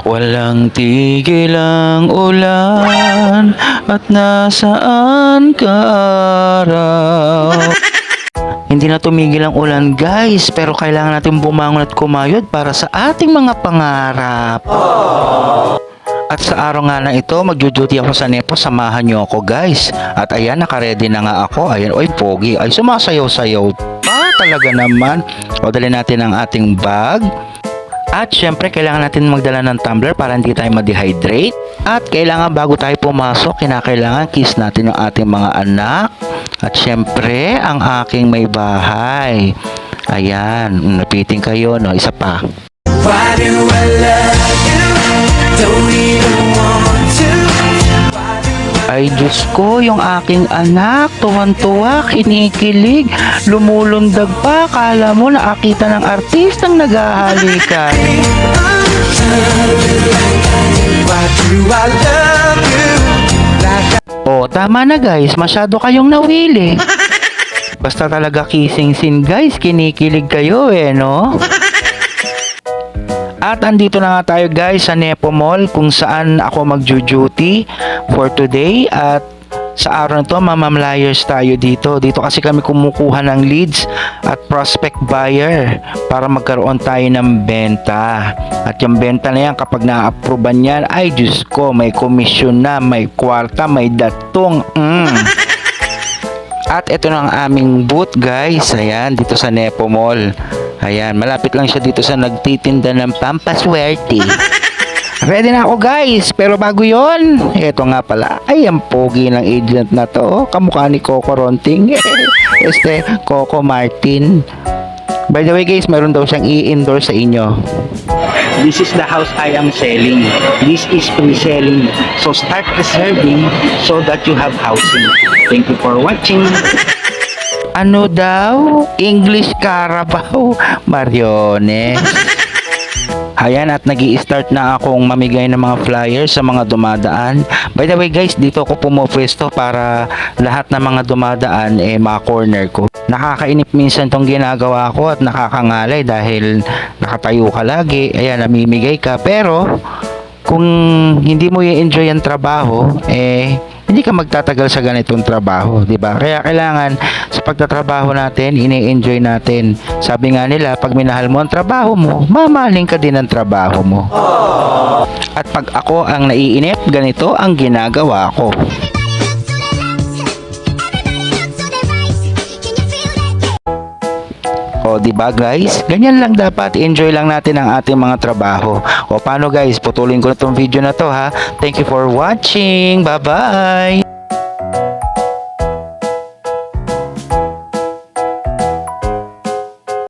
Walang tigil ang ulan at nasaan ka araw. Hindi na tumigil ang ulan guys, pero kailangan natin bumangon at kumayod para sa ating mga pangarap. At sa araw nga na ito, magjo-duty ako sa Nepo, samahan nyo ako guys. At ayan, nakaredy na nga ako. Ayan, oy pogi, ay sumasayaw-sayaw pa talaga naman. O dali natin ang ating bag. At syempre, kailangan natin magdala ng tumbler para hindi tayo ma-dehydrate. At kailangan bago tayo pumasok, kinakailangan kiss natin yung ating mga anak. At syempre, ang aking may bahay. Ayan, napiting kayo, no? Isa pa. Why do I love you? Don't even want to. Ay Diyos ko, yung aking anak, tuwan-tuwa, kinikilig, lumulundag pa, kala mo nakakita ng artistang naghahalikan. Oh, tama na guys, masyado kayong nawili. Basta talaga kissing scene guys, kinikilig kayo no? At andito na nga tayo guys sa Nepo Mall kung saan ako magjo-duty for today. At sa araw na to, mamamlayers tayo dito. Dito kasi kami kumukuha ng leads at prospect buyer para magkaroon tayo ng benta. At yung benta na yan, kapag na-approvean yan, ay Diyos ko, may komisyon na, may kwarta, may datong. At ito na ang aming booth guys. Ayan, dito sa Nepo Mall. Ayan, malapit lang siya dito sa nagtitinda ng pampaswerte. Ready na ako guys, pero bago yon, eto nga pala, ay ang pogi ng agent na to, kamukha ni Coco Ronting, Coco Martin. By the way guys, meron daw siyang i-endorse sa inyo. This is the house I am selling. This is pre-selling. So start reserving so that you have housing. Thank you for watching. Ano daw? English Carabao, Mariones. Ayan, at nag-i-start na akong mamigay ng mga flyers sa mga dumadaan. By the way guys, dito ako pumupwesto para lahat ng mga dumadaan ma-corner ko. Nakakainip minsan tong ginagawa ko at nakakangalay dahil nakatayo ka lagi. Ayan, namimigay ka. Pero kung hindi mo i-enjoy ang trabaho, hindi ka magtatagal sa ganitong trabaho, di ba? Kaya kailangan sa pagtatrabaho natin, ini-enjoy natin. Sabi nga nila, pag minahal mo ang trabaho mo, mamahalin ka din ang trabaho mo. At pag ako ang naiinip, ganito ang ginagawa ko. O, diba guys? Ganyan lang dapat. Enjoy lang natin ang ating mga trabaho. O, paano guys? Putulin ko na tong video na to ha. Thank you for watching. Bye-bye!